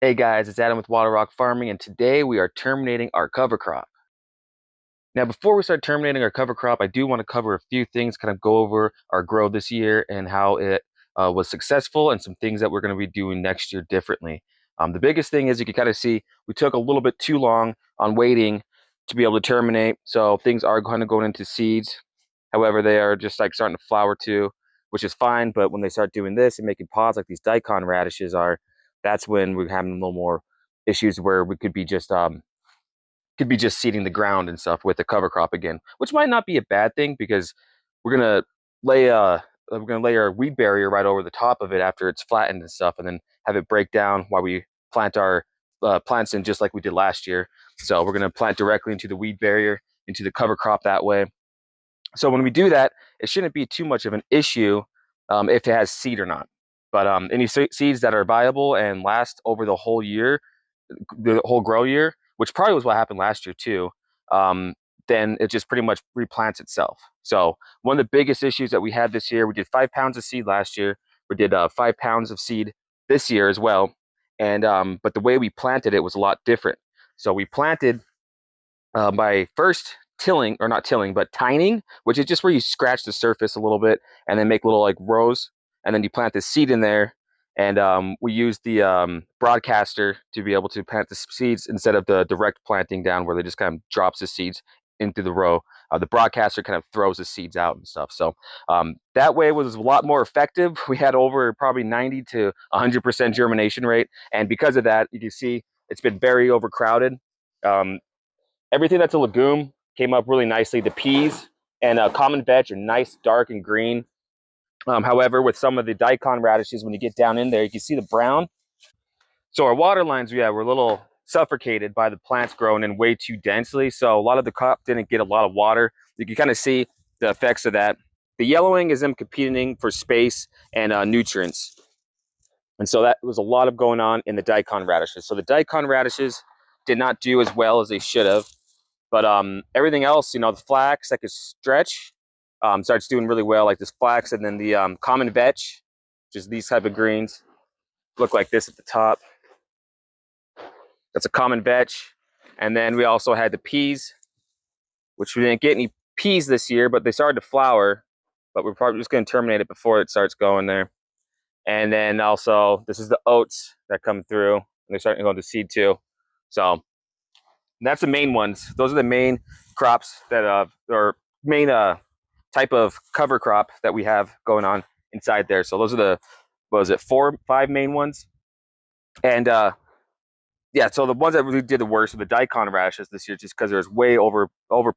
Hey guys, it's Adam with Water Rock Farming, and today we are terminating our cover crop. Now, before we start terminating our cover crop, I do want to cover a few things, kind of go over our grow this year and how it was successful, and some things that we're going to be doing next year differently. The biggest thing is you can kind of see we took a little bit too long on waiting to be able to terminate, so things are kind of going into seeds. However, they are just like starting to flower too, which is fine. But when they start doing this and making pods like these daikon radishes are, that's when we're having a little more issues where we could be just seeding the ground and stuff with the cover crop again, which might not be a bad thing because we're gonna lay our weed barrier right over the top of it after it's flattened and stuff, and then have it break down while we plant our plants in, just like we did last year. So we're gonna plant directly into the weed barrier, into the cover crop that way. So when we do that, it shouldn't be too much of an issue if it has seed or not. But any seeds that are viable and last over the whole grow year, which probably was what happened last year too, um, then it just pretty much replants itself. So one of the biggest issues that we had this year, we did 5 pounds of seed last year. We did 5 pounds of seed this year as well, and but the way we planted it was a lot different. So we planted by first tilling, or not tilling, but tining, which is just where you scratch the surface a little bit and then make little like rows, and then you plant the seed in there. And we use the broadcaster to be able to plant the seeds instead of the direct planting down, where they just kind of drops the seeds into the row. The broadcaster kind of throws the seeds out and stuff. So that way was a lot more effective. We had over probably 90 to 100% germination rate, and because of that, you can see it's been very overcrowded. Um, Everything that's a legume came up really nicely. The peas and common veg are nice, dark and green. However, with some of the daikon radishes, when you get down in there, you can see the brown. So our water lines, yeah, were a little suffocated by the plants growing in way too densely. So a lot of the crop didn't get a lot of water. You can kind of see the effects of that. The yellowing is them competing for space and nutrients. And so that was a lot of going on in the daikon radishes. So the daikon radishes did not do as well as they should have. But everything else, the flax that could stretch starts doing really well, like this flax, and then the common vetch, which is these type of greens, look like this at the top. That's a common vetch. And then we also had the peas, which we didn't get any peas this year, but they started to flower. But we're probably just going to terminate it before it starts going there. And then also, this is the oats that come through, and they're starting to go into seed too. So that's the main ones. Those are the main crops that or main type of cover crop that we have going on inside there. So those are the, what was it, 5 main ones. And yeah, so the ones that really did the worst were the daikon radishes this year, just because it was way over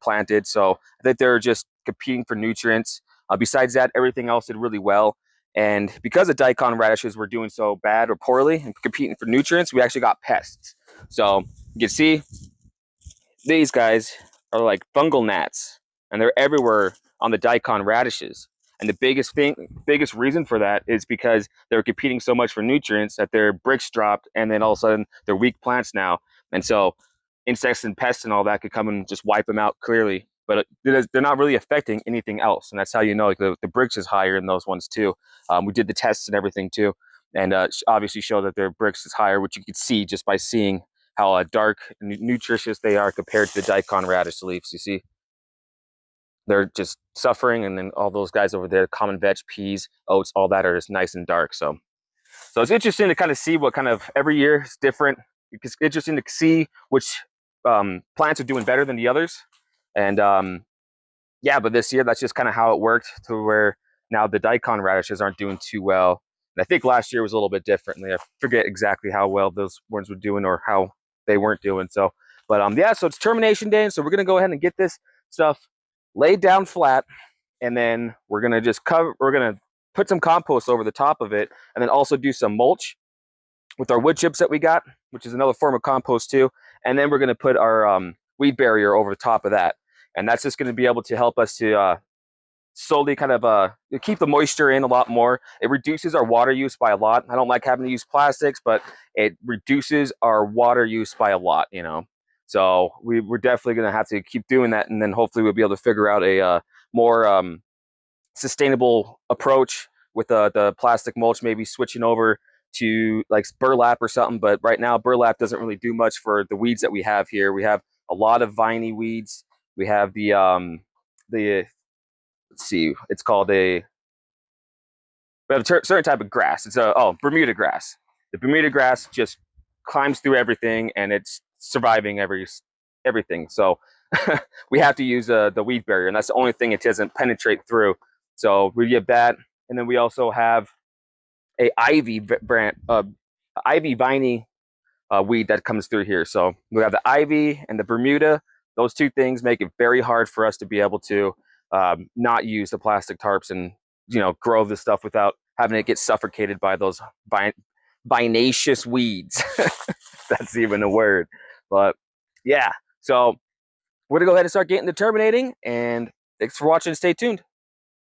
planted. So I think they're just competing for nutrients. Besides that, everything else did really well. And because the daikon radishes were doing so bad or poorly and competing for nutrients, we actually got pests. So you can see these guys are like fungal gnats, and they're everywhere on the daikon radishes. And the biggest reason for that is because they're competing so much for nutrients that their bricks dropped, and then all of a sudden they're weak plants now. And so insects and pests and all that could come and just wipe them out clearly. But they're not really affecting anything else, and that's how you know, like, the bricks is higher in those ones too. We did the tests and everything too, and obviously show that their bricks is higher, which you could see just by seeing how dark and nutritious they are compared to the daikon radish leaves. You see, they're just suffering, and then all those guys over there, common veg, peas, oats, all that are just nice and dark. So it's interesting to kind of see what kind of every year is different. It's interesting to see which plants are doing better than the others. And yeah, but this year that's just kind of how it worked, to where now the daikon radishes aren't doing too well. And I think last year was a little bit different. I forget exactly how well those ones were doing or how they weren't doing. So, but yeah, so it's termination day. So we're gonna go ahead and get this stuff laid down flat, and then we're gonna just we're gonna put some compost over the top of it, and then also do some mulch with our wood chips that we got, which is another form of compost too. And then we're gonna put our weed barrier over the top of that, and that's just gonna be able to help us to slowly kind of keep the moisture in a lot more. It reduces our water use by a lot. I don't like having to use plastics, but it reduces our water use by a lot. So we're definitely going to have to keep doing that, and then hopefully we'll be able to figure out a more sustainable approach with the plastic mulch, maybe switching over to like burlap or something. But right now, burlap doesn't really do much for the weeds that we have here. We have a lot of viney weeds. We have the let's see, it's called a we have a certain type of grass. It's a Bermuda grass. The Bermuda grass just climbs through everything and it's surviving everything. So we have to use the weed barrier, and that's the only thing it doesn't penetrate through. So we get that, and then we also have a ivy viney weed that comes through here. So we have the ivy and the Bermuda. Those two things make it very hard for us to be able to not use the plastic tarps and grow this stuff without having it get suffocated by those vinaceous weeds. That's even a word. But yeah, so we're gonna go ahead and start getting the terminating. And thanks for watching. Stay tuned.